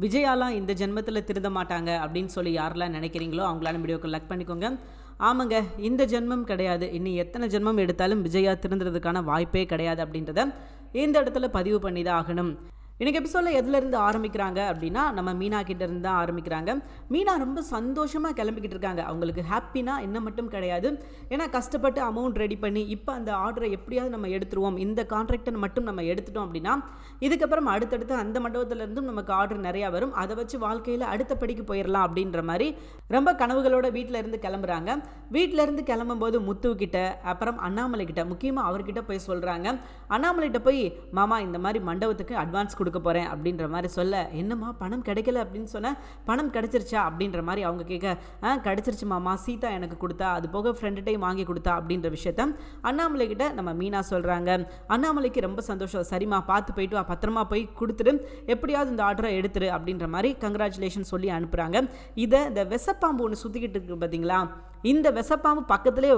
விஜயாலாம் இந்த ஜென்மத்தில் திருந்த மாட்டாங்க அப்படின்னு சொல்லி யாரெல்லாம் நினைக்கிறீங்களோ அவங்களான வீடியோக்கு லைக் பண்ணிக்கோங்க. ஆமாங்க, இந்த ஜென்மம் கிடையாது, இன்னும் எத்தனை ஜென்மம் எடுத்தாலும் விஜயா திருந்துறதுக்கான வாய்ப்பே கிடையாது அப்படின்றத இந்த இடத்துல பதிவு பண்ணி தான் ஆகணும். இன்றைக்கி எபிசோடில் எதுலேருந்து ஆரம்பிக்கிறாங்க அப்படின்னா, நம்ம மீனா கிட்டேருந்து தான் ஆரம்பிக்கிறாங்க. மீனா ரொம்ப சந்தோஷமாக கிளம்பிக்கிட்டு இருக்காங்க. அவங்களுக்கு ஹாப்பினா என்ன மட்டும் கிடையாது, ஏன்னா கஷ்டப்பட்டு அமௌண்ட் ரெடி பண்ணி இப்போ அந்த ஆர்டரை எப்படியாவது நம்ம எடுத்துருவோம், இந்த கான்ட்ராக்டை மட்டும் நம்ம எடுத்துட்டோம் அப்படின்னா இதுக்கப்புறம் அடுத்தடுத்து அந்த மண்டபத்திலேருந்தும் நமக்கு ஆர்டர் நிறையா வரும், அதை வச்சு வாழ்க்கையில் அடுத்த படிக்கு போயிடலாம் அப்படின்ற மாதிரி ரொம்ப கனவுகளோட வீட்டில் இருந்து கிளம்புறாங்க. வீட்டில் இருந்து கிளம்பும்போது முத்துக்கிட்ட அப்புறம் அண்ணாமலை கிட்ட, முக்கியமாக அவர்கிட்ட போய் சொல்கிறாங்க. அண்ணாமலைகிட்ட போய் மாமா இந்த மாதிரி மண்டபத்துக்கு அட்வான்ஸ் கொடுக்க போகிறேன் அப்படின்ற மாதிரி சொல்ல, என்னம்மா பணம் கிடைக்கல அப்படின்னு சொன்ன, பணம் கிடைச்சிருச்சா அப்படின்ற மாதிரி அவங்க கேட்க, கிடைச்சிருச்சு மாமா, சீதா எனக்கு கொடுத்தா, அது போக ஃப்ரெண்டுகிட்டையும் வாங்கி கொடுத்தா அப்படின்ற விஷயத்த அண்ணாமலை கிட்ட நம்ம மீனா சொல்கிறாங்க. அண்ணாமலைக்கு ரொம்ப சந்தோஷம். சரிம்மா பார்த்து போயிட்டு வா, பத்திரமா போய் கொடுத்துட்டு எப்படியாவது இந்த ஆர்டரை எடுத்துரு அப்படின்ற மாதிரி கங்க்ராச்சுலேஷன் சொல்லி அனுப்புகிறாங்க. இதை இந்த விசப்பாம்பு ஒன்று சுற்றிக்கிட்டு இருக்கு பார்த்தீங்களா, இந்த விசப்பாம்பு பக்கத்திலே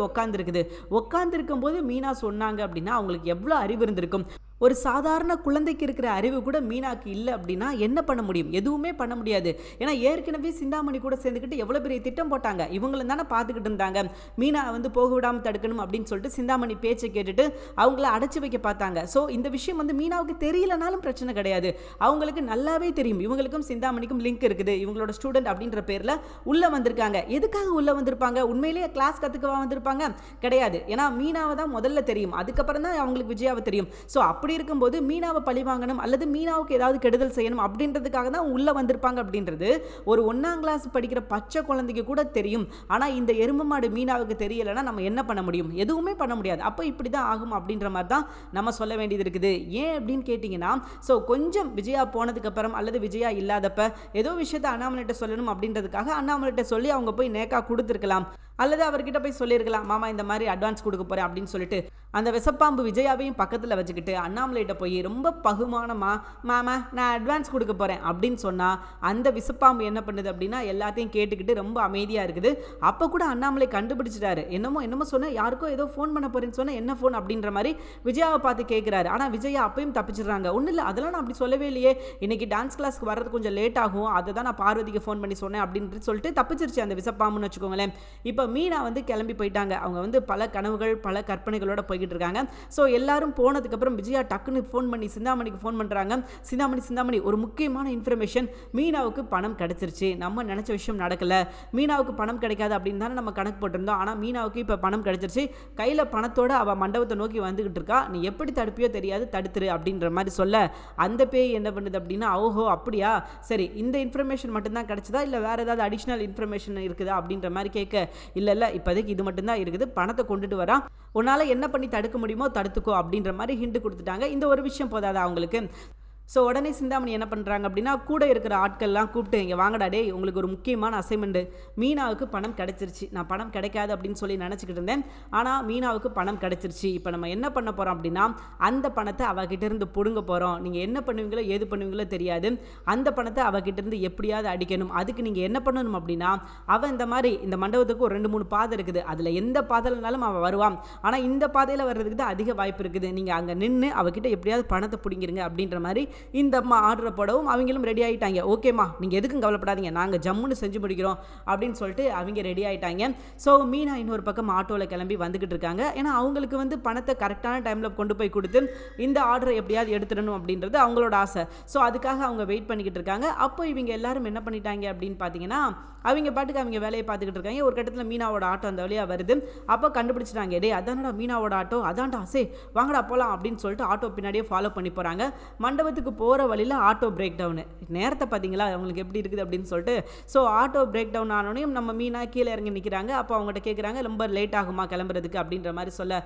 உட்காந்துருக்கும் போது மீனா சொன்னாங்க அப்படின்னா அவங்களுக்கு எவ்வளோ அறிவு இருந்திருக்கும். ஒரு சாதாரண குழந்தைக்கு இருக்கிற அறிவு கூட மீனாக்கு இல்லை அப்படின்னா என்ன பண்ண முடியும்? எதுவுமே பண்ண முடியாது. ஏன்னா ஏற்கனவே சிந்தாமணி கூட சேர்ந்துக்கிட்டு எவ்வளோ பெரிய திட்டம் போட்டாங்க, இவங்களும் தானே பார்த்துக்கிட்டு இருந்தாங்க. மீனா போக விடாமல் தடுக்கணும் அப்படின்னு சொல்லிட்டு சிந்தாமணி பேச்சை கேட்டுட்டு அவங்கள அடைச்சி வைக்க பார்த்தாங்க. ஸோ இந்த விஷயம் மீனாவுக்கு தெரியலனாலும் பிரச்சனை கிடையாது, அவங்களுக்கு நல்லாவே தெரியும். இவங்களுக்கும் சிந்தாமணிக்கும் லிங்க் இருக்குது, இவங்களோட ஸ்டூடெண்ட் அப்படின்ற பேரில் உள்ளே வந்திருக்காங்க. எதுக்காக உள்ளே வந்திருப்பாங்க? உண்மையிலேயே கிளாஸ் கற்றுக்கவா வந்திருப்பாங்க? கிடையாது. ஏன்னா மீனாவை தான் முதல்ல தெரியும், அதுக்கப்புறம் தான் அவங்களுக்கு விஜயாவை தெரியும். ஸோ அப்படி இருக்கும்போது மீனாவை பழி வாங்கணும் அல்லது மீனாவுக்கு ஏதாவது கெடுதல் செய்யணும் அப்படின்றதுக்காக தான் உள்ள வந்திருப்பாங்க அப்படின்றது ஒரு 1ஆம் கிளாஸ் படிக்கிற பச்சை குழந்தைக்கு கூட தெரியும். ஆனால் இந்த எருமை மாடு மீனாவுக்கு தெரியலைன்னா நம்ம என்ன பண்ண முடியும்? எதுவுமே பண்ண முடியாது. அப்போ இப்படி தான் ஆகும் அப்படின்ற மாதிரி தான் நம்ம சொல்ல வேண்டியது இருக்குது. ஏன் அப்படின்னு கேட்டிங்கன்னா, ஸோ கொஞ்சம் விஜயா போனதுக்கு அப்புறம் அல்லது விஜயா இல்லாதப்ப ஏதோ விஷயத்தை அண்ணாமலைகிட்ட சொல்லணும் அப்படின்றதுக்காக அண்ணாமலைகிட்ட சொல்லி அவங்க போய் நேக்கா கொடுத்துருக்கலாம், அல்லது அவர்கிட்ட போய் சொல்லியிருக்கலாம், மாமா இந்த மாதிரி அட்வான்ஸ் கொடுக்க போகிறேன் அப்படின்னு சொல்லிட்டு. அந்த விசப்பாம்பு விஜயாவையும் பக்கத்தில் வச்சுக்கிட்டு அண்ணாமலைகிட்ட போய் ரொம்ப பகுமானமா, மாமா நான் அட்வான்ஸ் கொடுக்க போகிறேன் அப்படின்னு சொன்னால் அந்த விசப்பாம்பு என்ன பண்ணுது அப்படின்னா எல்லாத்தையும் கேட்டுக்கிட்டு ரொம்ப அமைதியாக இருக்குது. அப்போ கூட அண்ணாமலை கண்டுபிடிச்சிட்டாரு, என்னமோ சொன்ன, யாருக்கோ ஏதோ ஃபோன் பண்ண போகிறேன்னு சொன்னால் என்ன ஃபோன் அப்படின்ற மாதிரி விஜயாவை பார்த்து கேட்குறாரு. ஆனால் விஜயா அப்பயும் தப்பிச்சிடுறாங்க. ஒன்றும் இல்லை, அதெல்லாம் நான் அப்படி சொல்லவே இல்லையே, இன்னைக்கு டான்ஸ் கிளாஸ்க்கு வர்றது கொஞ்சம் லேட் ஆகும், அதை தான் நான் பார்வதிக்கு ஃபோன் பண்ணி சொன்னேன் அப்படின்னு சொல்லிட்டு தப்பிச்சிருச்சு அந்த விசப்பாம்புன்னு வச்சுக்கோங்களேன். இப்போ மீனா கிளம்பி போயிட்டாங்க. அவங்க பல கனவுகள் பல கற்பனைகளோட போய்கிட்டு இருக்காங்க. ஸோ எல்லாரும் போனதுக்கப்புறம் விஜயா டக்குன்னு ஃபோன் பண்ணி சிந்தாமணிக்கு ஃபோன் பண்ணுறாங்க. சிந்தாமணி ஒரு முக்கியமான இன்ஃபர்மேஷன், மீனாவுக்கு பணம் கிடைச்சிருச்சு, நம்ம நினச்ச விஷயம் நடக்கலை, மீனாவுக்கு பணம் கிடைக்காது அப்படின்னு தானே நம்ம கணக்கு போட்டிருந்தோம், ஆனால் மீனாவுக்கு இப்போ பணம் கிடைச்சிருச்சு, கையில் பணத்தோடு அவள் மண்டபத்தை நோக்கி வந்துக்கிட்டு இருக்கா, நீ எப்படி தடுப்பியோ தெரியாது, தடுத்துரு அப்படின்ற மாதிரி சொல்ல, அந்த பேய் என்ன பண்ணுது அப்படின்னா, ஓஹோ அப்படியா, சரி இந்த இன்ஃபர்மேஷன் மட்டும்தான் கிடைச்சதா இல்லை வேறு ஏதாவது அடிஷ்னல் இன்ஃபர்மேஷன் இருக்குதா அப்படின்ற மாதிரி கேட்க, இல்லை இப்போதைக்கு இது மட்டும்தான் இருக்குது, பணத்தை கொண்டுட்டு வரா, உன்னால் என்ன பண்ணி தடுக்க முடியுமோ தடுத்துக்கோ அப்படின்ற மாதிரி ஹிண்ட் கொடுத்துட்டாங்க. இந்த ஒரு விஷயம் போதாதா அவங்களுக்கு? ஸோ உடனே சிந்தாமணி என்ன பண்ணுறாங்க அப்படின்னா, கூட இருக்கிற ஆட்கள்லாம் கூப்பிட்டு, இங்கே வாங்கடா டே, உங்களுக்கு ஒரு முக்கியமான அசைன்மெண்ட்டு, மீனாவுக்கு பணம் கிடைச்சிருச்சு, நான் பணம் கிடைக்காது அப்படின்னு சொல்லி நினச்சிக்கிட்டு இருந்தேன், ஆனால் மீனாவுக்கு பணம் கிடைச்சிருச்சு, இப்போ நம்ம என்ன பண்ண போகிறோம் அப்படின்னா அந்த பணத்தை அவகிட்ட இருந்து பிடுங்க போகிறோம், நீங்கள் என்ன பண்ணுவீங்களோ ஏது பண்ணுவீங்களோ தெரியாது, அந்த பணத்தை அவகிட்ட இருந்து எப்படியாவது அடிக்கணும், அதுக்கு நீங்கள் என்ன பண்ணணும் அப்படின்னா, அவள் இந்த மாதிரி இந்த மண்டபத்துக்கு ஒரு 2-3 பாதை இருக்குது, அதில் எந்த பாதையிலனாலும் அவள் வருவான், ஆனால் இந்த பாதையில் வர்றதுக்கு தான் அதிக வாய்ப்பு இருக்குது, நீங்கள் அங்கே நின்று அவகிட்ட எப்படியாவது பணத்தை பிடிங்கிருங்க அப்படின்ற மாதிரி இந்த அம்மா ஆர்டரை போடவும் அவங்களும் ரெடி ஆகிட்டாங்க. ஓகேம்மா நீங்கள் எதுக்கும் கவலைப்படாதீங்க, நாங்கள் ஜம்முன்னு செஞ்சு முடிக்கிறோம் அப்படின்னு சொல்லிட்டு அவங்க ரெடி ஆகிட்டாங்க. ஸோ மீனா இன்னொரு பக்கம் ஆட்டோவில் கிளம்பி வந்துக்கிட்டு இருக்காங்க. ஏன்னா அவங்களுக்கு பணத்தை கரெக்டான டைமில் கொண்டு போய் கொடுத்து இந்த ஆர்டரை எப்படியாவது எடுத்துடணும் அப்படின்றது அவங்களோட ஆசை. ஸோ அதுக்காக அவங்க வெயிட் பண்ணிக்கிட்டு இருக்காங்க. அப்போ இவங்க எல்லாரும் என்ன பண்ணிட்டாங்க அப்படின்னு பார்த்தீங்கன்னா, அவங்க பாட்டுக்கு அவங்க வேலையை பார்த்துக்கிட்டு இருக்காங்க. ஒரு கட்டத்தில் மீனாவோட ஆட்டோ அந்த வழியாக வருது. அப்போ கண்டுபிடிச்சிட்டாங்க, டே அதான்டா மீனாவோட ஆட்டோ, அதான்டா சே வாங்கடா போகலாம் அப்படின்னு சொல்லிட்டு ஆட்டோ பின்னாடியே ஃபாலோ பண்ணி போகிறாங்க. மண்டபத்துக்கு போகிற வழியில் ஆட்டோ பிரேக் டவுனு, நேரத்தை பார்த்தீங்களா அவங்களுக்கு எப்படி இருக்குது அப்படின்னு சொல்லிட்டு. ஸோ ஆட்டோ பிரேக் டவுன் ஆனோடனையும் நம்ம மீனா கீழே இறங்கி நிற்கிறாங்க. அப்போ அவங்ககிட்ட கேட்குறாங்க, ரொம்ப லேட் ஆகுமா கிளம்புறதுக்கு அப்படின்ற மாதிரி சொல்ல,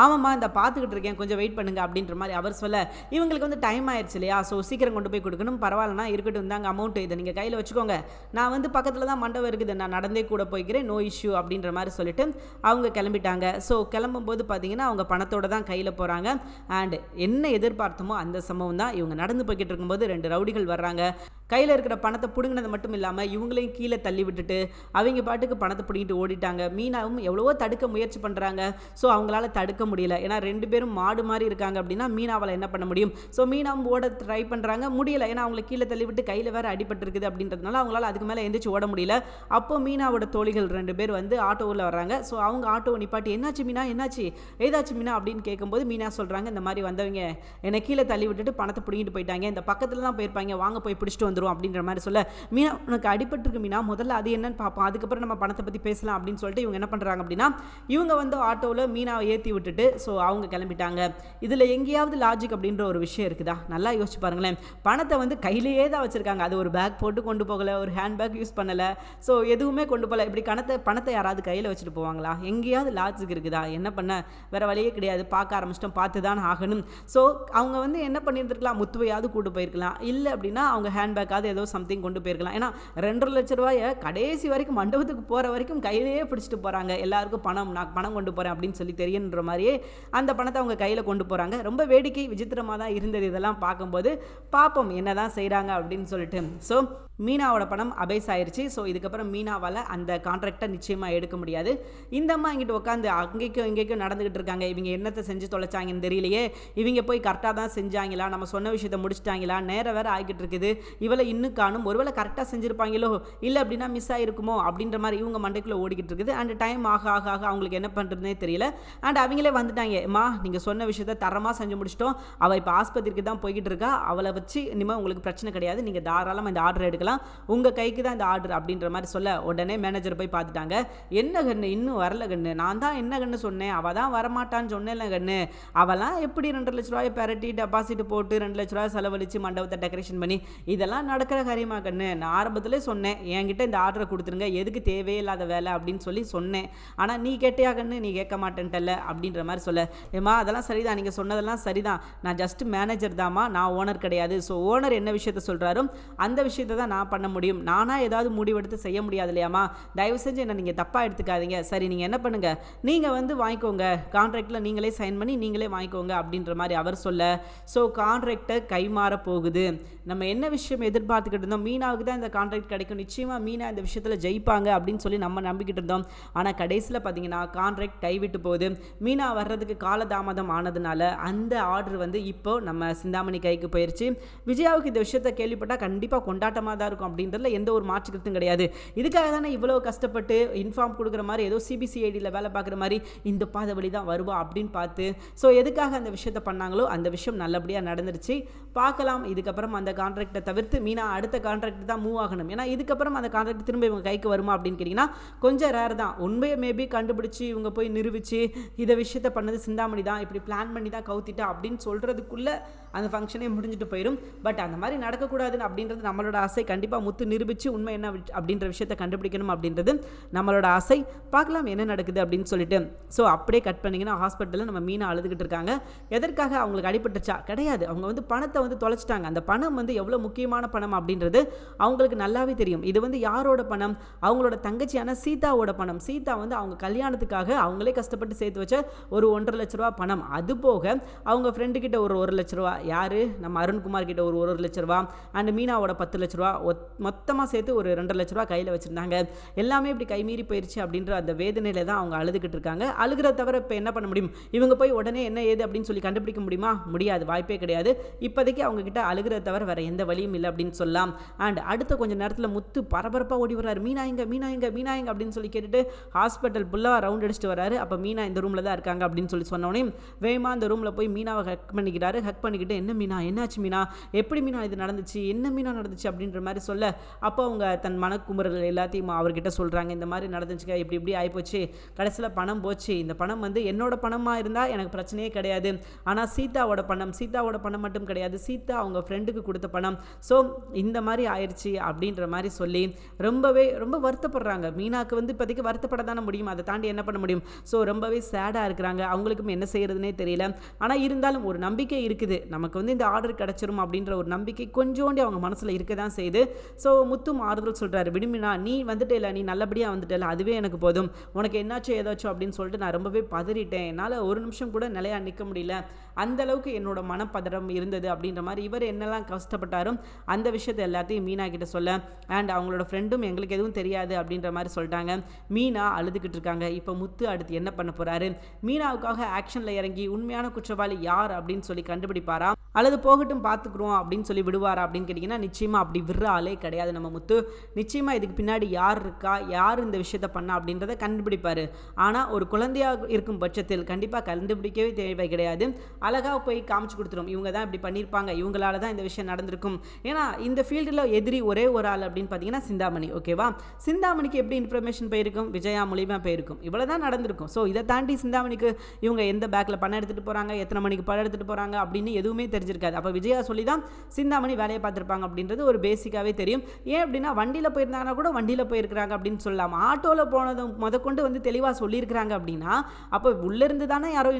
ஆமாம்மா இந்த பார்த்துக்கிட்டு இருக்கேன், கொஞ்சம் வெயிட் பண்ணுங்க அப்படின்ற மாதிரி அவர் சொல்ல, இவங்களுக்கு டைம் ஆயிடுச்சு இல்லையா, ஸோ சீக்கிரம் கொண்டு போய் கொடுக்கணும், பரவாயில்லனா இருக்கட்டும், இருந்தாங்க அமௌண்ட்டு, இதை நீங்கள் கையில் வச்சுக்கோங்க, நான் பக்கத்தில் தான் மண்டபம் இருக்குது, நான் நடந்தே கூட போய்க்கிறேன், நோ இஷ்யூ அப்படின்ற மாதிரி சொல்லிட்டு அவங்க கிளம்பிட்டாங்க. ஸோ கிளம்பும்போது பார்த்தீங்கன்னா அவங்க பணத்தோடு தான் கையில் போகிறாங்க. அண்ட் என்ன எதிர்பார்த்தமோ அந்த சம்பவம் தான், இவங்க நடந்து போய்கிட்டு இருக்கும்போது 2 ரவுடிகள் வர்றாங்க. கையில் இருக்கிற பணத்தை பிடுங்கினது மட்டும் இல்லாமல் இவங்களையும் கீழே தள்ளி விட்டுட்டு அவங்க பாட்டுக்கு பணத்தை பிடிங்கிட்டு ஓடிட்டாங்க. மீனாவும் எவ்வளவோ தடுக்க முயற்சி பண்ணுறாங்க. ஸோ அவங்களால தடுக்க தடுக்க முடியல. ஏன்னா 2 பேரும் மாடு மாதிரி இருக்காங்க அப்படின்னா மீனாவால் என்ன பண்ண முடியும்? ஸோ மீனாவும் ஓட ட்ரை பண்ணுறாங்க, முடியல. ஏன்னா அவங்களை கீழே தள்ளி விட்டு கையில் வேறு அடிபட்டிருக்குது அப்படின்றதுனால அவங்களால அதுக்கு மேலே எந்திரிச்சு ஓட முடியல. அப்போ மீனாவோட தோழிகள் 2 பேர் வந்து ஆட்டோவில் வர்றாங்க. ஸோ அவங்க ஆட்டோவை நிப்பாட்டி என்னாச்சு மீனா, என்னாச்சு, ஏதாச்சும் மீனா அப்படின்னு கேட்கும்போது மீனா சொல்கிறாங்க, இந்த மாதிரி வந்தவங்க என்னை கீழே தள்ளி விட்டுட்டு பணத்தை பிடிங்கிட்டு போயிட்டாங்க, இந்த பக்கத்தில் தான் போயிருப்பாங்க, வாங்க போய் பிடிச்சிட்டு வந்துடும் அப்படின்ற மாதிரி சொல்ல, மீனா உனக்கு அடிபட்டிருக்கு மீனா, முதல்ல அது என்னன்னு பார்ப்போம், அதுக்கப்புறம் நம்ம பணத்தை பற்றி பேசலாம் அப்படின்னு சொல்லிட்டு இவங்க என்ன பண்ணுறாங்க அப்படின்னா, இவங்க வந்து ஆட்டோவில் மீனாவை ஏற்றி விட்டுட்டு ஸோ அவங்க கிளம்பிட்டாங்க. இதில் எங்கேயாவது லாஜிக் அப்படின்ற ஒரு விஷயம் இருக்குதா? நல்லா யோசிச்சு பாருங்களேன். பணத்தை வந்து கையிலேயே தான் வச்சுருக்காங்க. அது ஒரு பேக் போட்டு கொண்டு போகலை, ஒரு ஹேண்ட் பேக் யூஸ் பண்ணலை, ஸோ எதுவுமே கொண்டு போகல. இப்படி பணத்தை யாராவது கையில் வச்சுட்டு போவாங்களா? எங்கேயாவது லாஜிக் இருக்குதா? என்ன பண்ண, வேறு வழியே கிடையாது, பார்க்க ஆரம்பிச்சிட்டோம், பார்த்து தான் ஆகணும். ஸோ அவங்க வந்து என்ன பண்ணியிருந்துருக்கலாம், முத்துவையாவது கூட்டு போயிருக்கலாம், இல்லை அப்படின்னா அவங்க ஹேண்ட் பேக்காவது ஏதோ சம்திங் கொண்டு போயிருக்கலாம். ஏன்னா 2.5 லட்ச ரூபாயை கடைசி வரைக்கும் மண்டபத்துக்கு போகிற வரைக்கும் கையிலேயே பிடிச்சிட்டு போகிறாங்க. எல்லாருக்கும் நான் பணம் கொண்டு போகிறேன் அப்படின்னு சொல்லி தெரியுன்ற மாதிரியே அந்த பணத்தை அவங்க கையில் கொண்டு போகிறாங்க. ரொம்ப வேடிக்கை விசித்திரமாக தான் இருந்தது இதெல்லாம் பார்க்கும்போது. பார்ப்போம் என்ன தான் செய்கிறாங்க அப்படின்னு சொல்லிட்டு. ஸோ மீனாவோட பணம் அபேஸ் ஆயிடுச்சு. ஸோ இதுக்கப்புறம் மீனாவால் அந்த கான்ட்ராக்டை நிச்சயமாக எடுக்க முடியாது. இந்த அம்மா இங்கிட்ட உட்காந்து அங்கேக்கும் இங்கேக்கும் நடந்துக்கிட்டு இருக்காங்க. இவங்க என்னத்தை செஞ்சு தொலைச்சாங்கன்னு தெரியலையே, இவங்க போய் கரெக்டாக தான் செஞ்சாங்களா, நம்ம சொன்ன விஷயத்தை முடிச்சிட்டாங்களா, நேரம் வேறு ஆகிக்கிட்டு இருக்குது, இவளை இன்னும் காணும், ஒருவேளை கரெக்டாக செஞ்சுருப்பாங்களோ, இல்லை அப்படின்னா மிஸ் ஆகிருக்குமோ அப்படின்ற மாதிரி இவங்க மண்டைக்குள்ளே ஓடிக்கிட்டு இருக்குது. அண்ட் டைம் ஆக ஆக ஆக அவங்களுக்கு என்ன பண்ணுறதுனே தெரியல. அண்ட் அவங்களே வந்துட்டாங்க, அம்மா நீங்கள் சொன்ன விஷயத்தை தரமாக செஞ்சு முடிச்சிட்டோம், அவள் இப்போ ஆஸ்பத்திரிக்கு தான் போய்கிட்டு இருக்கா, அவளை வச்சு இனிமேல் உங்களுக்கு பிரச்சனை கிடையாது, நீங்கள் தாராளமாக இந்த ஆர்டர் எடுக்கலாம், உங்கள் கைக்கு தான் இந்த ஆர்டர் அப்படின்ற மாதிரி சொல்ல, உடனே மேனேஜர் போய் பார்த்துட்டாங்க. என்ன கண்ணு இன்னும் வரல கண்ணு, நான் தான் என்ன கண்ணு சொன்னேன், அவள் தான் வரமாட்டான்னு சொன்னேன்ல கண்ணு, அவெல்லாம் எப்படி 2 லட்ச ரூபாயை பெரட்டி டெபாசிட் போட்டு 2 லட்ச ரூபாய் செலவழித்து மண்டபத்தை டெக்கரேஷன் பண்ணி இதெல்லாம் நடக்கிற காரியமா கண்ணு, நான் ஆரம்பத்திலே சொன்னேன் என்கிட்ட இந்த ஆர்டரை கொடுத்துருங்க, எதுக்கு தேவையில்லாத வேலை அப்படின்னு சொல்லி சொன்னேன், ஆனால் நீ கேட்டியா கண்ணு, நீ கேட்க மாட்டேன்ட்டல்ல அப்படின்ற மாதிரி சொல்ல, ஏமா அதெல்லாம் சரிதான், நீங்கள் சொன்னதெல்லாம் சரிதான், நான் ஜஸ்ட் மேனேஜர் தாம்மா, நான் ஓனர் கிடையாது. ஸோ ஓனர் என்ன விஷயத்த சொல்கிறாரோ அந்த விஷயத்தை தான் நான் பண்ண முடியும், நானாக ஏதாவது முடிவெடுத்து செய்ய முடியாது இல்லையாம்மா, தயவு செஞ்சு என்ன நீங்கள் தப்பாக எடுத்துக்காதீங்க, சரி நீங்கள் என்ன பண்ணுங்கள், நீங்கள் வந்து வாங்கிக்கோங்க, கான்ட்ராக்டில் நீங்களே சைன் பண்ணி நீங்களே வாங்கிக்கோங்க அப்படின்ற மாதிரி அவர் சொல்ல, ஸோ கான்ட்ராக்டை கைமாற போகுது. நம்ம என்ன விஷயம் எதிர்பார்த்துக்கிட்டு இருந்தோம், மீனாவுக்கு தான் இந்த கான்ட்ராக்ட் கிடைக்கும், நிச்சயமாக மீனா இந்த விஷயத்தில் ஜெயிப்பாங்க அப்படின்னு சொல்லி நம்ம நம்பிக்கிட்டு இருந்தோம். ஆனால் கடைசியில் பார்த்தீங்கன்னா கான்ட்ராக்ட் கைவிட்டு போகுது. மீனா வர்றதுக்கு காலதாமதம் ஆனதுனால அந்த ஆர்டர் வந்து இப்போ நம்ம சிந்தாமணி கைக்கு போயிடுச்சு. விஜயாவுக்கு இந்த விஷயத்தை கேள்விப்பட்டால் கண்டிப்பாக கொண்டாட்டமாக தான் இருக்கும் அப்படின்றதுல எந்த ஒரு மாற்று கருத்தும் கிடையாது. இதுக்காக தானே இவ்வளோ கஷ்டப்பட்டு இன்ஃபார்ம் கொடுக்குற மாதிரி ஏதோ சிபிசிஐடியில் வேலை பார்க்குற மாதிரி இந்த பாதை வழி தான் வருவா அப்படின்னு பார்த்து, ஸோ எதுக்காக அந்த விஷயத்தை பண்ணாங்களோ அந்த விஷயம் நல்லபடியாக நடந்துருச்சு. பார்க்கலாம் இதுக்கப்புறம் அந்த கான்ட்ராக்டை தவிர்த்து மீனா அடுத்த கான்ட்ராக்ட் தான் மூவ் ஆகணும். ஏன்னா இதுக்கப்புறம் அந்த கான்ட்ராக்ட் திரும்ப இவங்க கைக்கு வருமா அப்படின்னு கேட்டிங்கன்னா கொஞ்சம் ரேர் தான். உண்மையை மேபி கண்டுபிடிச்சி இவங்க போய் நிரூபித்து இதை விஷயத்தை பண்ணது சிந்தாமணி தான், இப்படி பிளான் பண்ணி தான் கவுத்திட்டா அப்படின்னு சொல்கிறதுக்குள்ளே அந்த ஃபங்க்ஷனே முடிஞ்சிட்டு போயிடும். பட் அந்த மாதிரி நடக்கக்கூடாதுன்னு அப்படின்றது நம்மளோட ஆசை. கண்டிப்பாக முத்து நிரூபித்து உண்மை என்ன அப்படின்ற விஷயத்தை கண்டுபிடிக்கணும் அப்படின்றது நம்மளோட ஆசை. பார்க்கலாம் என்ன நடக்குது அப்படின்னு சொல்லிட்டு. ஸோ அப்படியே கட் பண்ணிங்கன்னா ஹாஸ்பிட்டலில் நம்ம மீனா அழுதுகிட்டு இருக்காங்க. எதற்காக அவங்களுக்கு அடிபட்டுச்சா? கிடையாது, அவங்க வந்து பணத்தை வந்து தொலைச்சிட்டாங்க. அந்த பணம் வந்து எவ்வளோ முக்கியமான பணம் அப்படின்றது அவங்களுக்கு நல்லாவே தெரியும். இது வந்து யாரோட பணம்? அவங்களோட தங்கச்சியான சீதாவோட பணம். சீதா வந்து அவங்க கல்யாணத்துக்காக அவங்களே கஷ்டப்பட்டு சேர்த்து வச்ச ஒரு 1.5 லட்ச ரூபா பணம். அது போக அவங்க ஃப்ரெண்டு கிட்ட ஒரு 1 லட்ச ரூபா, யாரு நம்ம அருண்குமார் கிட்ட ஒரு 1 லட்ச ரூபா, அண்ட் மீனாவோட 10 லட்ச ரூபா, மொத்தமாக சேர்த்து ஒரு 2 லட்ச ரூபா கையில் வச்சுருந்தாங்க. எல்லாமே இப்படி கைமீறி போயிடுச்சு அப்படின்ற அந்த வேதனையில தான் அவங்க அழுதுகிட்டு இருக்காங்க. அழுகிறத தவிர இப்போ என்ன பண்ண முடியும்? இவங்க போய் உடனே என்ன ஏது அப்படின்னு சொல்லி கண்டுபிடிக்க முடியுமா? முடியாது, வாய்ப்பே கிடையாது. இப்போதைக்கு அவங்க கிட்ட அழுகிறத தவிர வேற எந்த வழியும் இல்லை அப்படின்னு சொல்லலாம். அண்ட் அடுத்த கொஞ்சம் நேரத்தில் முத்து பரபரப்பாக ஓடி வர்றாரு. மீனா எங்க அப்படின்னு சொல்லி கேட்டுட்டு ஹாஸ்பிட்டல் ஃபுல்லாக ரவுண்ட் அடிச்சுட்டு வராரு. அப்போ மீனா இந்த ரூமில் தான் இருக்காங்க அப்படின்னு சொல்லி சொன்னோடனே வேகமா அந்த ரூமில் போய் மீனாவை ஹக் பண்ணிக்கிறாரு. ஹக் பண்ணிக்கிட்டு என்ன மீனா, என்னாச்சு மீனா, எப்படி மீனா இது நடந்துச்சு, என்ன மீனா நடந்துச்சு அப்படின்ற மாதிரி சொல்ல, அப்போ அவங்க தன் மனக்குமுறல் எல்லாத்தையும் அவர்கிட்ட சொல்கிறாங்க. இந்த மாதிரி நடந்துச்சுங்க, இப்படி ஆகிப்போச்சு, கடைசியில் பணம் போச்சு, இந்த பணம் வந்து என்னோட பணமாக இருந்தால் எனக்கு பிரச்சனையே கிடையாது, ஆனால் சீதாவோட பணம் மட்டும் கிடையாது, சீதா அவங்க ஃப்ரெண்டுக்கு கொடுத்த பணம், ஸோ இந்த மாதிரி ஆயிடுச்சு அப்படின்ற மாதிரி சொல்லி ரொம்ப வருத்தப்படுறாங்க. மீனாக்கு வந்து இப்போதைக்கு வருத்தப்பட தானே முடியும், அதை தாண்டி என்ன பண்ண முடியும்? ஸோ ரொம்பவே சேடாக இருக்கிறாங்க. அவங்களுக்கும் என்ன செய்யறதுனே தெரியல. ஆனால் இருந்தாலும் ஒரு நம்பிக்கை இருக்குது, நமக்கு வந்து இந்த ஆர்டர் கிடச்சிரும் அப்படின்ற ஒரு நம்பிக்கை கொஞ்சோண்டி அவங்க மனசில் இருக்க தான் செய்யுது. ஸோ முத்தும் ஆறுதல் சொல்கிறாரு, விடுமினா நீ வந்துட்டேல, நீ நல்லபடியாக வந்துட்டேல, அதுவே எனக்கு போதும், உனக்கு என்னாச்சும் ஏதாச்சும் அப்படின்னு சொல்லிட்டு நான் ரொம்பவே பதறிட்டேன், என்னால் ஒரு நிமிஷம் கூட நிலையாக நிற்க முடியல அந்த அளவுக்கு என்னோட மனப்பதறம் இருந்தது அப்படின்ற மாதிரி இவர் என்னெல்லாம் கஷ்டப்பட்டாரோ அந்த விஷயத்தை எல்லாத்தையும் மீனா கிட்ட சொல்ல அண்ட் அவங்களோட ஃப்ரெண்டும் எங்களுக்கு எதுவும் தெரியாது அப்படின்ற மாதிரி சொல்லிட்டாங்க. மீனா அழுதுகிட்டு இருக்காங்க. இப்போ முத்து அடுத்து என்ன பண்ண போறாரு? மீனாவுக்காக ஆக்ஷனில் இறங்கி உண்மையான குற்றவாளி யார் அப்படின்னு சொல்லி கண்டுபிடிப்பாரா, அல்லது போகட்டும் பார்த்துக்குறோம் அப்படின்னு சொல்லி விடுவாரா அப்படின்னு கேட்டிங்கன்னா நிச்சயமாக அப்படி விடுற ஆளே கிடையாது நம்ம முத்து. நிச்சயமாக இதுக்கு பின்னாடி யார் இருக்கா, யார் இந்த விஷயத்த பண்ணா அப்படின்றத கண்டுபிடிப்பார். ஆனால் ஒரு குழந்தையாக இருக்கும் பட்சத்தில் கண்டிப்பாக கண்டுபிடிக்கவே தேவை கிடையாது. அழகாக போய் காமிச்சு கொடுத்துரும், இவங்க தான் இப்படி பண்ணியிருப்பாங்க, இவங்களால தான் இந்த விஷயம் நடந்திருக்கும். ஏன்னா இந்த ஃபீல்டில் எதிரி ஒரே ஒரு ஆள் அப்படின்னு பார்த்தீங்கன்னா சிந்தாமணி. ஓகேவா, சிந்தாமணிக்கு எப்படி இன்ஃபர்மேஷன் போயிருக்கும்? விஜயா மூலியமாக போயிருக்கும். இவ்வளோ தான் நடந்திருக்கும். ஸோ இதை தாண்டி சிந்தாமணிக்கு இவங்க எந்த பேக்கில் பணம் எடுத்துகிட்டு போகிறாங்க, எத்தனை மணிக்கு பணம் எடுத்துகிட்டு போகிறாங்க அப்படின்னு எதுவுமே தெரிஞ்சிருக்காது. அப்போ விஜயா சொல்லி தான் சிந்தாமணி வேலையை பார்த்துருப்பாங்க அப்படின்றது ஒரு பேசிக்காகவே தெரியும். ஏன் அப்படின்னா வண்டியில் போயிருந்தாங்கன்னா கூட வண்டியில் போயிருக்கிறாங்க அப்படின்னு சொல்லலாம். ஆட்டோவில் போனதும் முதற்கொண்டு வந்து தெளிவாக சொல்லியிருக்கிறாங்க அப்படின்னா அப்போ உள்ளேருந்து தானே யாரோ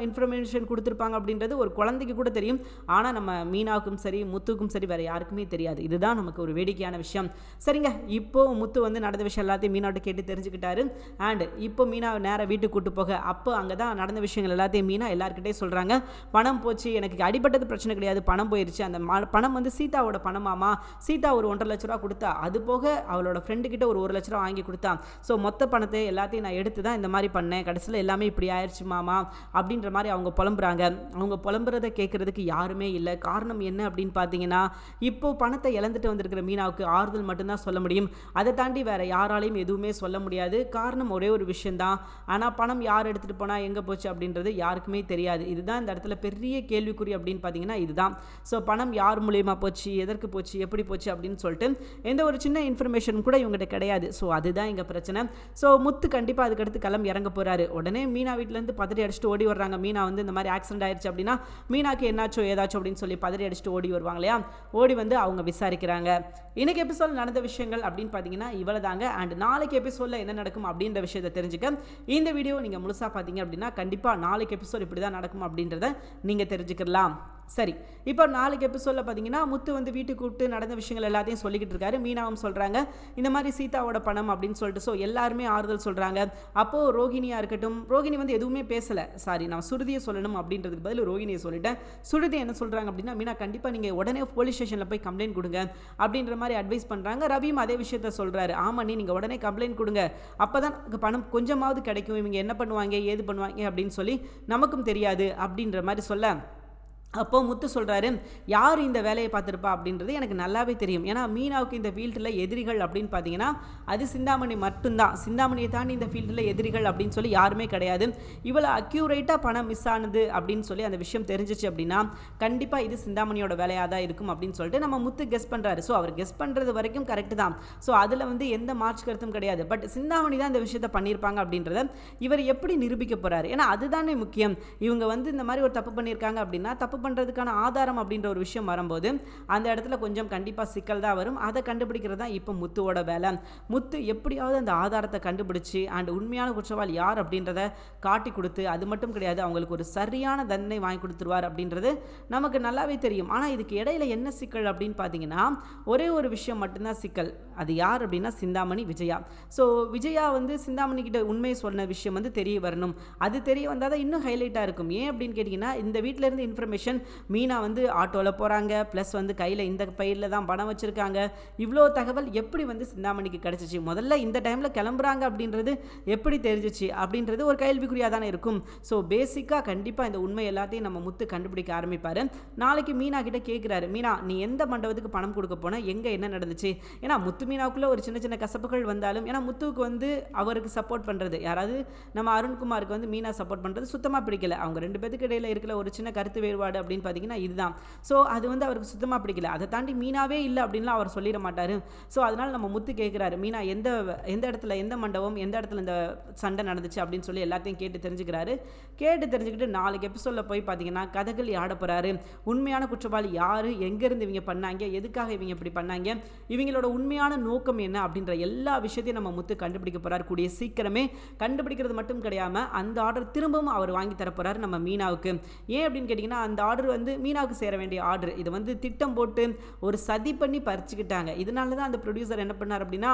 இன்ஃபர்மேஷன் கொடுத்துருப்பாங்க அப்படின்றது ஒரு குழந்தைக்கு கூட தெரியும். ஆனால் நம்ம மீனாவுக்கும் சரி முத்துக்கும் சரி வேறு யாருக்குமே தெரியாது. இதுதான் நமக்கு ஒரு வேடிக்கையான விஷயம். சரிங்க, இப்போ முத்து வந்து நடந்த விஷயம் எல்லாத்தையும் மீனாவிட்ட கேட்டு தெரிஞ்சுக்கிட்டாரு. அண்ட் இப்போ மீனா நேராக வீட்டுக்கு கூட்டு போக அப்போ அங்கே தான் நடந்த விஷயங்கள் எல்லாத்தையும் மீனா எல்லாருக்கிட்டே சொல்கிறாங்க. பணம் போச்சு, எனக்கு அடிபட்டது பிரச்சனை கிடையாது, பணம் போயிருச்சு. அந்த பணம் வந்து சீதாவோட பணமாமா. சீதா ஒரு 1.5 லட்ச ரூபா கொடுத்தா, அது போக அவளோட ஃப்ரெண்டுக்கிட்ட ஒரு 1 லட்ச ரூபா வாங்கி கொடுத்தா. ஸோ மொத்த பணத்தை எல்லாத்தையும் நான் எடுத்து தான் இந்த மாதிரி பண்ணேன், கடைசியில் எல்லாமே இப்படி ஆயிடுச்சு மாமா அப்படின்ற மாதிரி அவங்க புலம்புறாங்க. அவங்க புலம்புறதை கேட்குறதுக்கு யாருமே இல்லை. காரணம் என்ன அப்படின்னு பார்த்தீங்கன்னா இப்போது பணத்தை இழந்துட்டு வந்திருக்கிற மீனாவுக்கு ஆறுதல் மட்டும்தான் சொல்ல முடியும். அதை தாண்டி வேறு யாராலையும் எதுவுமே சொல்ல முடியாது. காரணம் ஒரே ஒரு விஷயந்தான். ஆனால் பணம் யார் எடுத்துகிட்டு போனால் எங்கே போச்சு அப்படின்றது யாருக்குமே தெரியாது. இதுதான் இந்த இடத்துல பெரிய கேள்விக்குறி அப்படின்னு பார்த்தீங்கன்னா இதுதான். ஸோ பணம் யார் மூலியமாக போச்சு, எதற்கு போச்சு, எப்படி போச்சு அப்படின்னு சொல்லிட்டு எந்த ஒரு சின்ன இன்ஃபர்மேஷன் கூட இவங்ககிட்ட கிடையாது. ஸோ அதுதான் எங்கள் பிரச்சனை. ஸோ முத்து கண்டிப்பாக அதுக்கடுத்து கிளம்பி இறங்க போகிறாரு. உடனே மீனா வீட்டிலேருந்து பதறி அடிச்சுட்டு ஓடி வர்றாங்க. மீனா வந்து இந்த மாதிரி ஆக்சிடென்ட் ஆயிடுச்சு அப்படின்னா மீனாக்கு என்னாச்சோ ஏதாச்சும் அப்படின்னு சொல்லி பதறி அடிச்சுட்டு ஓடி வருவாங்க இல்லையா. ஓடி வந்து அவங்க விசாரிக்கிறாங்க. இன்னைக்கு எபிசோட் நடந்த விஷயங்கள் அப்படின்னு பார்த்தீங்கன்னா இவ்வளோ தாங்க. அண்ட் நாளைக்கு எபிசோடில் என்ன நடக்கும் அப்படின்ற விஷயத்தை தெரிஞ்சுக்க இந்த வீடியோ நீங்கள் முழுசாக பார்த்தீங்க அப்படின்னா கண்டிப்பாக நாளைக்கு எபிசோட் இப்படி தான் நடக்கும் அப்படின்றத நீங்கள் தெரிஞ்சுக்கலாம். சரி, இப்போ நாளைக்கு எபிசோடில் பார்த்தீங்கன்னா முத்து வந்து வீட்டுக்கு கூப்பிட்டு நடந்த விஷயங்கள் எல்லாத்தையும் சொல்லிக்கிட்டு இருக்காரு. மீனாவும் சொல்கிறாங்க இந்த மாதிரி சீதாவோட பணம் அப்படின்னு சொல்லிட்டு. ஸோ எல்லாருமே ஆறுதல் சொல்கிறாங்க. அப்போது ரோகிணியாக இருக்கட்டும், ரோகிணி வந்து எதுவுமே பேசலை. சாரி, நான் சுருதியை சொல்லணும் அப்படின்றதுக்கு பதில் ரோகிணியை சொல்லிட்டேன். சுருதி என்ன சொல்கிறாங்க அப்படின்னா மீனா கண்டிப்பாக நீங்கள் உடனே போலீஸ் ஸ்டேஷனில் போய் கம்ப்ளைண்ட் கொடுங்க அப்படின்ற மாதிரி அட்வைஸ் பண்ணுறாங்க. ரவியும் அதே விஷயத்த சொல்கிறாரு. ஆமாம், நீங்கள் உடனே கம்ப்ளைண்ட் கொடுங்க, அப்போ தான் பணம் கொஞ்சமாவது கிடைக்கும். இவங்க என்ன பண்ணுவாங்க ஏது பண்ணுவாங்க அப்படின்னு சொல்லி நமக்கும் தெரியாது அப்படின்ற மாதிரி சொல்ல அப்போது முத்து சொல்கிறாரு யார் இந்த வேலையை பார்த்துருப்பா அப்படின்றது எனக்கு நல்லாவே தெரியும். ஏன்னா மீனாவுக்கு இந்த ஃபீல்டில் எதிரிகள் அப்படின்னு பார்த்தீங்கன்னா அது சிந்தாமணி மட்டும்தான். சிந்தாமணியை தாண்டி இந்த ஃபீல்டில் எதிரிகள் அப்படின்னு சொல்லி யாருமே கிடையாது. இவ்வளோ அக்யூரேட்டாக பணம் மிஸ் ஆனது அப்படின்னு சொல்லி அந்த விஷயம் தெரிஞ்சிச்சு அப்படின்னா கண்டிப்பாக இது சிந்தாமணியோட வேலையாக தான் இருக்கும் அப்படின்னு சொல்லிட்டு நம்ம முத்து கெஸ் பண்ணுறாரு. ஸோ அவர் கெஸ் பண்ணுறது வரைக்கும் கரெக்டு தான். ஸோ அதில் வந்து எந்த மாற்று கருத்தும் கிடையாது. பட் சிந்தாமணி தான் இந்த விஷயத்தை பண்ணியிருப்பாங்க அப்படின்றத இவர் எப்படி நிரூபிக்க போகிறாரு? ஏன்னா அதுதானே முக்கியம். இவங்க வந்து இந்த மாதிரி ஒரு தப்பு பண்ணியிருக்காங்க அப்படின்னா தப்பு பண்ணுறதுக்கான ஆதாரம் அப்படின்ற ஒரு விஷயம் வரும்போது அந்த இடத்துல கொஞ்சம் கண்டிப்பாக சிக்கல் தான் வரும். அதை கண்டுபிடிக்கிறது தான் இப்போ முத்துவோட வேலை. முத்து எப்படியாவது அந்த ஆதாரத்தை கண்டுபிடிச்சி அண்ட் உண்மையான குற்றவாளி யார் அப்படின்றத காட்டி கொடுத்து அது மட்டும் கிடையாது அவங்களுக்கு ஒரு சரியான தண்டனை வாங்கி கொடுத்துருவார் அப்படின்றது நமக்கு நல்லாவே தெரியும். ஆனால் இதுக்கு இடையில என்ன சிக்கல் அப்படின்னு பார்த்தீங்கன்னா ஒரே ஒரு விஷயம் மட்டும்தான் சிக்கல். அது யார் அப்படின்னா சிந்தாமணி விஜயா. ஸோ விஜயா வந்து சிந்தாமணி கிட்ட உண்மையை சொன்ன விஷயம் வந்து தெரிய வரணும். அது தெரிய வந்தால் தான் இன்னும் ஹைலைட்டாக இருக்கும். ஏன் அப்படின்னு கேட்டிங்கன்னா இந்த வீட்டிலேருந்து இன்ஃபர்மேஷன் மீனா வந்து ஆட்டோவில் போகிறாங்க, ப்ளஸ் வந்து கையில் இந்த பையில் தான் பணம் வச்சுருக்காங்க. இவ்வளோ தகவல் எப்படி வந்து சிந்தாமணிக்கு கிடச்சிச்சு? முதல்ல இந்த டைமில் கிளம்புறாங்க அப்படின்றது எப்படி தெரிஞ்சிச்சு அப்படின்றது ஒரு கேள்விக்குறியாக தானே இருக்கும். ஸோ பேசிக்காக கண்டிப்பாக இந்த உண்மை எல்லாத்தையும் நம்ம முத்து கண்டுபிடிக்க ஆரம்பிப்பார். நாளைக்கு மீனா கிட்ட கேட்குறாரு, மீனா நீ எந்த மண்டபத்துக்கு பணம் கொடுக்க போனால் எங்கே என்ன நடந்துச்சு? ஏன்னா முத்து மீனாவுக்குள்ளே ஒரு சின்ன சின்ன கசப்புகள் வந்தாலும் ஏன்னா முத்துவுக்கு வந்து அவருக்கு சப்போர்ட் பண்ணுறது யாராவது நம்ம அருண்குமாருக்கு வந்து மீனா சப்போர்ட் பண்ணுறது சுத்தமாக பிடிக்கல. அவங்க 2 பேருக்கு இடையில் இருக்கிற ஒரு சின்ன கருத்து வேறுபாடு அப்படின்னு பார்த்தீங்கன்னா இதுதான். ஸோ அது வந்து அவருக்கு சுத்தமாக பிடிக்கல. அதை தாண்டி மீனாவே இல்லை அப்படின்லாம் அவர் சொல்லிட மாட்டார். ஸோ அதனால் நம்ம முத்து கேட்குறாரு, மீனா எந்த இடத்துல எந்த மண்டபம் எந்த இடத்துல இந்த சண்டை நடந்துச்சு அப்படின்னு சொல்லி எல்லாத்தையும் கேட்டு தெரிஞ்சுக்கிறாரு. கேட்டு தெரிஞ்சுக்கிட்டு நாளைக்கு எபிசோடில் போய் பார்த்தீங்கன்னா கதகளி ஆட போகிறாரு. உண்மையான குற்றவாளி யார், எங்கேருந்து இவங்க பண்ணாங்க, எதுக்காக இவங்க இப்படி பண்ணாங்க, இவங்களோட உண்மையான நோக்கம் என்ன அப்படின்ற எல்லா விஷயத்தையும் நம்ம முத்து கண்டுபிடிக்க போகிறார். கூடிய சீக்கிரமே கண்டுபிடிக்கிறது மட்டும் கிடையாமல் அந்த ஆர்டர் திரும்பவும் அவர் வாங்கி தரப்போகிறார் நம்ம மீனாவுக்கு. ஏன் அப்படின்னு கேட்டிங்கன்னா அந்த ஆர்டர் வந்து மீனாவுக்கு சேர வேண்டிய ஆர்டர். இது வந்து திட்டம் போட்டு ஒரு சதி பண்ணி பறிச்சுக்கிட்டாங்க. இதனால தான் அந்த ப்ரொடியூசர் என்ன பண்ணார் அப்படின்னா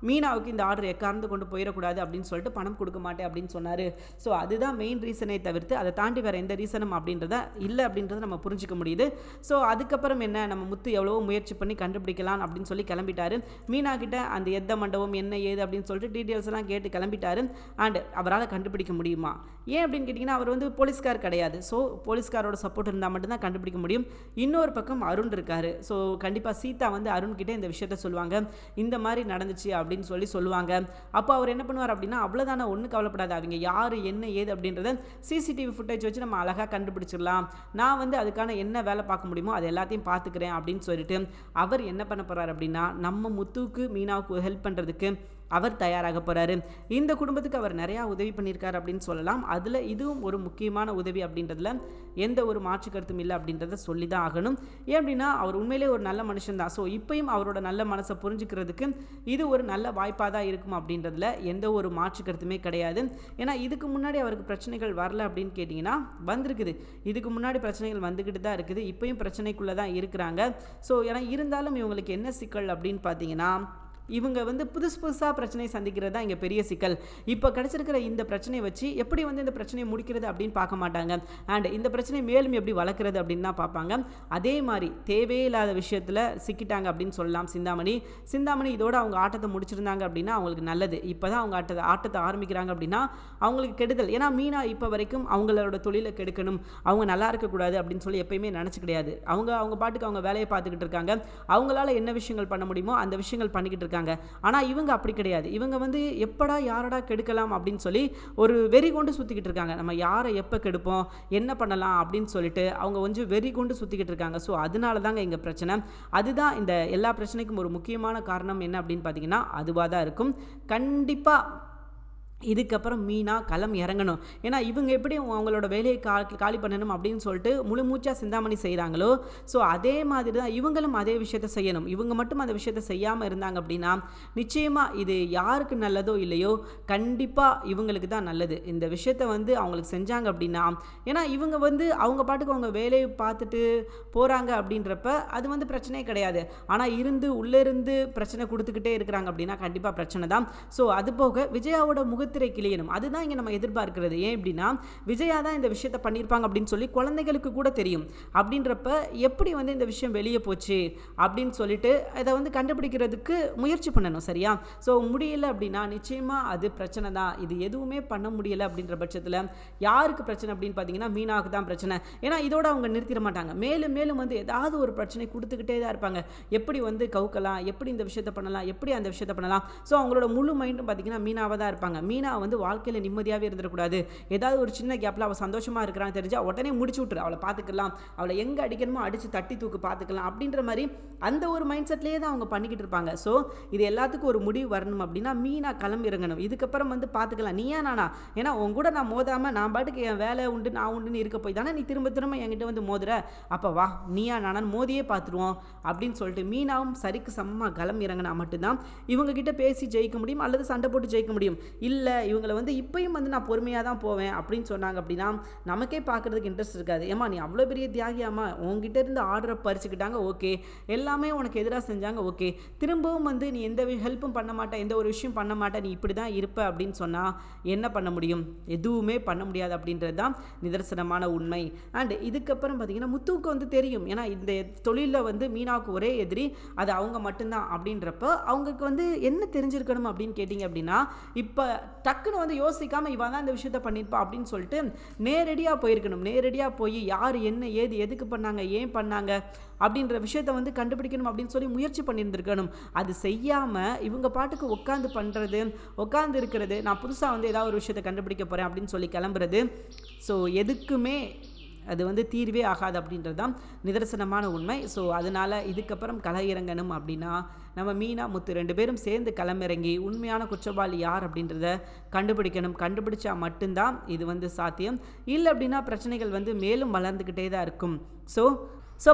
மீனாவுக்கு இந்த ஆர்டர் எக்கார்ந்து கொண்டு போயிடக்கூடாது அப்படின்னு சொல்லிட்டு பணம் கொடுக்க மாட்டேன் அப்படின்னு சொன்னார். ஸோ அதுதான் மெயின் ரீசனை தவிர்த்து அதை தாண்டி வேறு எந்த ரீசனும் அப்படின்றத இல்லை அப்படின்றத நம்ம புரிஞ்சிக்க முடியுது. ஸோ அதுக்கப்புறம் என்ன, நம்ம முத்து எவ்வளவோ முயற்சி பண்ணி கண்டுபிடிக்கலாம் அப்படின்னு சொல்லி கிளம்பிட்டாரு. மீனா கிட்ட அந்த எந்த மண்டபம் என்ன ஏது அப்படின்னு சொல்லிட்டு டீட்டெயில்ஸ் எல்லாம் கேட்டு கிளம்பிட்டாரு. அண்ட் அவரால் கண்டுபிடிக்க முடியுமா? ஏன் அப்படின்னு கேட்டிங்கன்னா அவர் வந்து போலீஸ்கார் கிடையாது. ஸோ போலீஸ்காரோட சப்போர்ட் இருந்தால் மட்டும்தான் கண்டுபிடிக்க முடியும். இன்னொரு பக்கம் அருண் இருக்காரு. ஸோ கண்டிப்பாக சீதா வந்து அருண் கிட்டே இந்த விஷயத்த சொல்லுவாங்க, இந்த மாதிரி நடந்துச்சு அப்படின்னு சொல்லுவாங்க. அப்போ அவர் என்ன பண்ணுவார் அப்படின்னா, அவ்வளோதானே, ஒன்றும் கவலைப்படாது, அவங்க யார் என்ன ஏது அப்படின்றத சிசிடிவி ஃபுட்டேஜ் வச்சு நம்ம அழகாக கண்டுபிடிச்சிடலாம், நான் வந்து அதுக்கான என்ன வேலை பார்க்க முடியுமோ அது எல்லாத்தையும் பார்த்துக்கிறேன் அப்படின்னு சொல்லிட்டு அவர் என்ன பண்ண போகிறார் அப்படின்னா, நம்ம முத்துவுக்கு மீனாவுக்கு ஹெல்ப் பண்ணுறதுக்கு அவர் தயாராக போகிறாரு. இந்த குடும்பத்துக்கு அவர் நிறையா உதவி பண்ணியிருக்காரு அப்படின்னு சொல்லலாம். அதில் இதுவும் ஒரு முக்கியமான உதவி அப்படின்றதுல எந்த ஒரு மாற்று கருத்தும் இல்லை அப்படின்றத சொல்லி தான் ஆகணும். ஏன் அப்படின்னா அவர் உண்மையிலே ஒரு நல்ல மனுஷன் தான். ஸோ இப்பயும் அவரோட நல்ல மனசை புரிஞ்சுக்கிறதுக்கு இது ஒரு நல்ல வாய்ப்பாக தான் இருக்கும் அப்படின்றதுல எந்த ஒரு மாற்று கருத்துமே கிடையாது. ஏன்னா இதுக்கு முன்னாடி அவருக்கு பிரச்சனைகள் வரல அப்படின்னு கேட்டிங்கன்னா வந்திருக்குது. இதுக்கு முன்னாடி பிரச்சனைகள் வந்துக்கிட்டு தான் இருக்குது. இப்பயும் பிரச்சனைக்குள்ளே தான் இருக்கிறாங்க. ஸோ ஏன்னா இருந்தாலும் இவங்களுக்கு என்ன சிக்கல் அப்படின்னு பார்த்தீங்கன்னா, இவங்க வந்து புதுசாக பிரச்சனை சந்திக்கிறது தான் இங்கே பெரிய சிக்கல். இப்போ கிடச்சிருக்கிற இந்த பிரச்சனையை வச்சு எப்படி வந்து இந்த பிரச்சனையை முடிக்கிறது அப்படின்னு பார்க்க மாட்டாங்க. அண்ட் இந்த பிரச்சனை மேலும் எப்படி வளர்க்குறது அப்படின்னு தான் பார்ப்பாங்க. அதே மாதிரி தேவையில்லாத விஷயத்தில் சிக்கிட்டாங்க அப்படின்னு சொல்லலாம் சிந்தாமணி இதோட அவங்க ஆட்டத்தை முடிச்சிருந்தாங்க அப்படின்னா அவங்களுக்கு நல்லது. இப்போ தான் அவங்க ஆட்டத்தை ஆரம்பிக்கிறாங்க அப்படின்னா அவங்களுக்கு கெடுதல். ஏன்னா மீனா இப்போ வரைக்கும் அவங்களோட தொழிலை கெடுக்கணும், அவங்க நல்லா இருக்கக்கூடாது அப்படின்னு சொல்லி எப்பயுமே நினச்சி கிடையாது. அவங்க பாட்டுக்கு அவங்க வேலையை பார்த்துக்கிட்டு இருக்காங்க. அவங்களால என்ன விஷயங்கள் பண்ண முடியுமோ அந்த விஷயங்கள் பண்ணிக்கிட்டு இருக்காங்க. ஆனால் இவங்க அப்படி கிடையாது. இவங்க வந்து எப்படா யாரடா கெடுக்கலாம் அப்படின்னு சொல்லி ஒரு வெறி கொண்டு சுற்றிக்கிட்டு இருக்காங்க. நம்ம யாரை எப்போ கெடுப்போம், என்ன பண்ணலாம் அப்படின்னு சொல்லிட்டு அவங்க கொஞ்சம் வெறி கொண்டு சுற்றிக்கிட்டு இருக்காங்க. ஸோ அதனால தாங்க இங்கே பிரச்சனை. அதுதான் இந்த எல்லா பிரச்சனைக்கும் ஒரு முக்கியமான காரணம் என்ன அப்படின்னு பார்த்தீங்கன்னா அதுவாக தான் இருக்கும். கண்டிப்பாக இதுக்கப்புறம் மீனா களம் இறங்கணும். ஏன்னா இவங்க எப்படி அவங்களோட வேலையை காலி பண்ணணும் அப்படின்னு சொல்லிட்டு முழு மூச்சாக சிந்தாமணி செய்கிறாங்களோ, ஸோ அதே மாதிரி தான் இவங்களும் அதே விஷயத்த செய்யணும். இவங்க மட்டும் அந்த விஷயத்த செய்யாமல் இருந்தாங்க அப்படின்னா நிச்சயமாக இது யாருக்கு நல்லதோ இல்லையோ கண்டிப்பாக இவங்களுக்கு தான் நல்லது. இந்த விஷயத்த வந்து அவங்களுக்கு செஞ்சாங்க அப்படின்னா, ஏன்னா இவங்க வந்து அவங்க பாட்டுக்கு அவங்க வேலையை பார்த்துட்டு போகிறாங்க அப்படின்றப்ப அது வந்து பிரச்சனையே கிடையாது. ஆனால் உள்ளேருந்து பிரச்சனை கொடுத்துக்கிட்டே இருக்கிறாங்க அப்படின்னா கண்டிப்பாக பிரச்சனை தான். ஸோ அது போக விஜயாவோட முகத்திரை கிளியணும், அதுதான் இங்கே நம்ம எதிர்பார்க்கிறது. ஏன் அப்படின்னா விஜயா தான் இந்த விஷயத்தை பண்ணியிருப்பாங்க அப்படின்னு சொல்லி குழந்தைகளுக்கு கூட தெரியும். அப்படின்றப்ப எப்படி வந்து இந்த விஷயம் வெளியே போச்சு அப்படின்னு சொல்லிட்டு இதை வந்து கண்டுபிடிக்கிறதுக்கு முயற்சி பண்ணணும். சரியா? ஸோ முடியலை அப்படின்னா நிச்சயமாக அது பிரச்சனை தான். இது எதுவுமே பண்ண முடியலை அப்படின்ற பட்சத்தில் யாருக்கு பிரச்சனை அப்படின்னு பார்த்தீங்கன்னா மீனாவுக்கு தான் பிரச்சனை. ஏன்னா இதோட அவங்க நிறுத்திட மாட்டாங்க. மேலும் மேலும் வந்து ஏதாவது ஒரு பிரச்சனை கொடுத்துக்கிட்டே தான் இருப்பாங்க. எப்படி வந்து கவுக்கலாம், எப்படி இந்த விஷயத்தை பண்ணலாம், எப்படி அந்த விஷயத்தை பண்ணலாம். ஸோ அவங்களோட முழு மைண்டும் பார்த்தீங்கன்னா மீனாவாக தான் இருப்பாங்க. மீனா வந்து வாழ்க்கையில் நிம்மதியாகவே இருந்துடக்கூடாது. ஏதாவது ஒரு சின்ன கேப்பில் அவள் சந்தோஷமாக இருக்கிறான்னு தெரிஞ்சால் உடனே முடிச்சு விட்டுரு, அவளை பார்த்துக்கலாம், அவளை எங்கே அடிக்கணுமோ அடித்து தட்டி தூக்கு பார்த்துக்கலாம் அப்படின்ற மாதிரி அந்த ஒரு மைண்ட் செட்லேயே தான் அவங்க பண்ணிக்கிட்டு இருப்பாங்க. ஸோ இது எல்லாத்துக்கும் ஒரு முடிவு வரணும் அப்படின்னா மீனா களம் இறங்கணும். இதுக்கப்புறம் வந்து பார்த்துக்கலாம், நீயா நானா, ஏன்னா உன் கூட நான் மோதாமல் நான் பாட்டுக்கு என் வேலை உண்டு நான் உண்டுன்னு இருக்க போய் தானே நீ திரும்ப திரும்ப என்கிட்ட வந்து மோதுற, அப்போ வா நீயா நானான்னு மோதியே பார்த்துருவோம் அப்படின்னு சொல்லிட்டு மீனாவும் சரிக்கு சமமாக களம் இறங்கினா மட்டும்தான் இவங்க கிட்ட பேசி ஜெயிக்க முடியும் அல்லது சண்டை போட்டு ஜெயிக்க முடியும். இல்லை இவங்களை வந்து இப்பயும் வந்து நான் பொறுமையாக தான் போவேன் அப்படின்னு சொன்னாங்க அப்படின்னா நமக்கே பார்க்குறதுக்கு இன்ட்ரெஸ்ட் இருக்காது. ஏமா நீ அவ்வளோ பெரிய தியாகியாமா, உங்ககிட்ட இருந்து ஆர்டரை பறிச்சுக்கிட்டாங்க, ஓகே, எல்லாமே உனக்கு எதிராக செஞ்சாங்க, ஓகே, திரும்பவும் வந்து நீ எந்த ஹெல்ப்பும் பண்ண மாட்டேன், எந்த ஒரு விஷயம் பண்ண மாட்டேன், நீ இப்படி தான் இருப்ப அப்படின்னு சொன்னால் என்ன பண்ண முடியும்? எதுவுமே பண்ண முடியாது அப்படின்றது தான் நிதர்சனமான உண்மை. அண்ட் இதுக்கப்புறம் பார்த்தீங்கன்னா முத்துவுக்கு வந்து தெரியும், ஏன்னா இந்த தொழிலில் வந்து மீனாவுக்கு ஒரே எதிரி அது அவங்க மட்டும்தான். அப்படின்றப்ப அவங்களுக்கு வந்து என்ன தெரிஞ்சிருக்கணும் அப்படின்னு கேட்டிங்க அப்படின்னா, இப்போ டக்குன்னு வந்து யோசிக்காமல் இவன் தான் இந்த விஷயத்த பண்ணியிருப்பா அப்படின்னு சொல்லிட்டு நேரடியாக போயிருக்கணும். நேரடியாக போய் யார் என்ன ஏது எதுக்கு பண்ணாங்க ஏன் பண்ணாங்க அப்படின்ற விஷயத்த வந்து கண்டுபிடிக்கணும் அப்படின்னு சொல்லி முயற்சி பண்ணியிருந்திருக்கணும். அது செய்யாமல் இவங்க பாட்டுக்கு உட்காந்து இருக்கிறது, நான் புதுசாக வந்து ஏதாவது ஒரு விஷயத்தை கண்டுபிடிக்க போகிறேன் அப்படின்னு சொல்லி கிளம்புறது, ஸோ எதுக்குமே அது வந்து தீர்வே ஆகாது அப்படின்றது தான் நிதர்சனமான உண்மை. ஸோ அதனால் இதுக்கப்புறம் களமிறங்கணும் அப்படின்னா நம்ம மீனா முத்து 2 பேரும் சேர்ந்து களமிறங்கி உண்மையான குற்றவாளி யார் அப்படின்றத கண்டுபிடிக்கணும். கண்டுபிடிச்சா மட்டும்தான் இது வந்து சாத்தியம். இல்லை அப்படின்னா பிரச்சனைகள் வந்து மேலும் வளர்ந்துக்கிட்டே தான் இருக்கும். ஸோ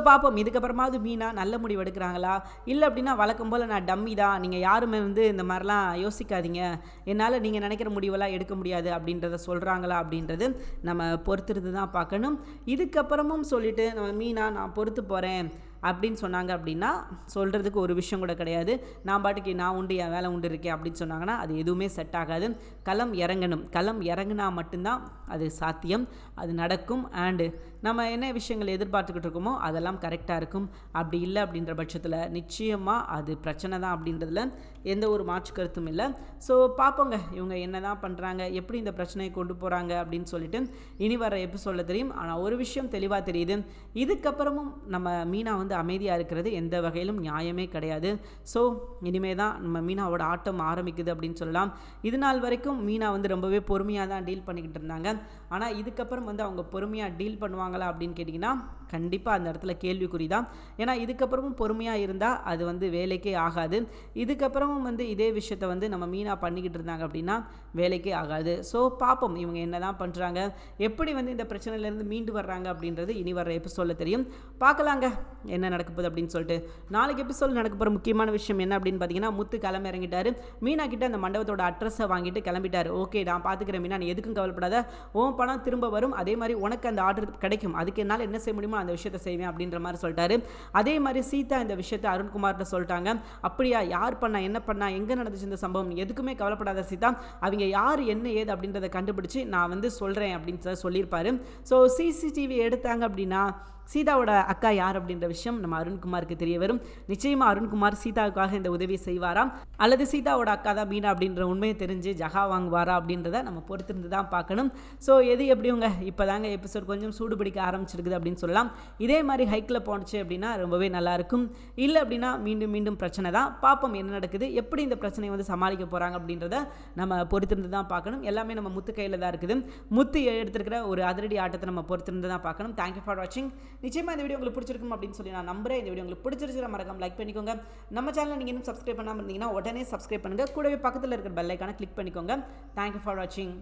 பார்ப்போம் இதுக்கப்புறமாவது மீனா நல்ல முடிவு எடுக்கிறாங்களா, இல்லை அப்படின்னா வழக்கம் போல் நான் டம்மி தான், நீங்கள் யாருமே வந்து இந்த மாதிரிலாம் யோசிக்காதீங்க, என்னால் நீங்கள் நினைக்கிற முடிவெல்லாம் எடுக்க முடியாது அப்படின்றத சொல்கிறாங்களா அப்படின்றது நம்ம பொறுத்திருந்து தான் பார்க்கணும். இதுக்கப்புறமும் சொல்லிவிட்டு நம்ம மீனா நான் பொறுத்து போகிறேன் அப்படின்னு சொன்னாங்க அப்படின்னா சொல்கிறதுக்கு ஒரு விஷயம் கூட கிடையாது. நான் பாட்டுக்கு நான் உண்டு என் வேலை உண்டு இருக்கேன் அப்படின்னு சொன்னாங்கன்னா அது எதுவுமே செட் ஆகாது. களம் இறங்கணும். களம் இறங்கினா மட்டும்தான் அது சாத்தியம், அது நடக்கும். அண்டு நம்ம என்ன விஷயங்கள் எதிர்பார்த்துக்கிட்டு இருக்கோமோ அதெல்லாம் கரெக்டாக இருக்கும். அப்படி இல்லை அப்படின்ற பட்சத்தில் நிச்சயமாக அது பிரச்சனை தான் அப்படின்றதுல எந்த ஒரு மாற்று கருத்தும் இல்லை. ஸோ பார்ப்போங்க இவங்க என்ன தான் பண்ணுறாங்க, எப்படி இந்த பிரச்சனையை கொண்டு போகிறாங்க அப்படின்னு சொல்லிட்டு இனி வர எபிசோடில் தெரியும். ஆனால் ஒரு விஷயம் தெளிவாக தெரியுது, இதுக்கப்புறமும் நம்ம மீனா வந்து அமைதியாக இருக்கிறது எந்த வகையிலும் நியாயமே கிடையாது. ஸோ இனிமே தான் நம்ம மீனாவோட ஆட்டம் ஆரம்பிக்குது அப்படின்னு சொல்லலாம். இது நாள் வரைக்கும் மீனா வந்து ரொம்பவே பொறுமையாக தான் டீல் பண்ணிக்கிட்டு இருந்தாங்க. ஆனால் இதுக்கப்புறம் வந்து அவங்க பொறுமையாக டீல் பண்ணுவாங்களா அப்படின்னு கேட்டிங்கன்னா கண்டிப்பாக அந்த இடத்துல கேள்விக்குறி தான். ஏன்னா இதுக்கப்புறமும் பொறுமையாக இருந்தால் அது வந்து வேலைக்கே ஆகாது. இதுக்கப்புறமும் வந்து இதே விஷயத்தை வந்து நம்ம மீனா பண்ணிக்கிட்டு இருந்தாங்க அப்படின்னா வேலைக்கே ஆகாது. ஸோ பார்ப்போம் இவங்க என்ன தான் பண்ணுறாங்க, எப்படி வந்து இந்த பிரச்சனையிலேருந்து மீண்டு வர்றாங்க அப்படின்றது இனி வர எபிசோடில் தெரியும். பார்க்கலாங்க என்ன நடக்க போகுது அப்படின்னு சொல்லிட்டு. நாளைக்கு எபிசோட் நடக்க போகிற முக்கியமான விஷயம் என்ன அப்படின்னு பார்த்தீங்கன்னா முத்து கிளம்பி இறங்கிட்டாரு. மீனா கிட்ட அந்த மண்டபத்தோட அட்ரஸை வாங்கிட்டு கிளம்பிட்டாரு. ஓகே நான் பார்த்துக்கிறேன் மீனா, நீ எதுக்கும் கவலைப்படாத, உன் பணம் திரும்ப வரும், அதே மாதிரி உனக்கு அந்த ஆர்டர் கிடைக்கும், அதுக்கு என்னால் என்ன செய்ய முடியுமோ அந்த விஷயத்தை செய்வேன் அப்படின்ற மாதிரி சொல்லிட்டாரு. அதே மாதிரி சீதா இந்த விஷயத்தை அருண்குமார்கிட்ட சொல்லிட்டாங்க. அப்படியா, யார் பண்ணா, என்ன பண்ணா, எங்கே நடந்துச்சு இந்த சம்பவம், எதுக்குமே கவலைப்படாத சீதா, அவங்க யார் என்ன ஏது அப்படின்றத கண்டுபிடிச்சு நான் வந்து சொல்கிறேன் அப்படின்னு சொல்லியிருப்பாரு. ஸோ சிசிடிவி எடுத்தாங்க அப்படின்னா சீதாவோட அக்கா யார் அப்படின்ற விஷயம் நம்ம அருண்குமாருக்கு தெரிய வரும். நிச்சயமாக அருண்குமார் சீதாவுக்காக இந்த உதவி செய்வாராம், அல்லது சீதாவோட அக்கா தான் மீனா அப்படின்ற உண்மையை தெரிஞ்சு ஜகா வாங்குவாரா அப்படின்றத நம்ம பொறுத்திருந்து தான் பார்க்கணும். ஸோ எது எப்படிங்க இப்போ தாங்க எபிசோட் கொஞ்சம் சூடு பிடிக்க ஆரம்பிச்சிருக்குது அப்படின்னு சொல்லலாம். இதே மாதிரி ஹைக்கில் போணுச்சு அப்படின்னா ரொம்பவே நல்லாயிருக்கும். இல்லை அப்படின்னா மீண்டும் மீண்டும் பிரச்சனை தான். பார்ப்போம் என்ன நடக்குது, எப்படி இந்த பிரச்சனையை வந்து சமாளிக்க போகிறாங்க அப்படின்றத நம்ம பொறுத்திருந்து தான் பார்க்கணும். எல்லாமே நம்ம முத்து கையில் தான் இருக்குது. முத்து எடுத்துருக்கிற ஒரு அதிரடி ஆட்டத்தை நம்ம பொறுத்திருந்து தான் பார்க்கணும். தேங்க்யூ ஃபார் வாட்சிங். நிச்சயமாக இந்த வீடியோ உங்களுக்கு பிடிச்சிருக்கும் அப்படின்னு சொல்லி நான் நம்புறேன். இந்த வீடியோ உங்களுக்கு பிடிச்சிருச்சு மறக்காம லைக் பண்ணிக்கோங்க. நம்ம சேனலை நீங்கள் இன்னும் சப்ஸ்கிரைப் பண்ணாமல் இருந்தீங்கன்னா உடனே சப்ஸ்கிரைப் பண்ணுங்கள். கூடவே பக்கத்தில் இருக்கிற பெல் ஐக்கானை கிளிக் பண்ணிக்கோங்க. தேங்க்யூ ஃபார் வாட்சிங்.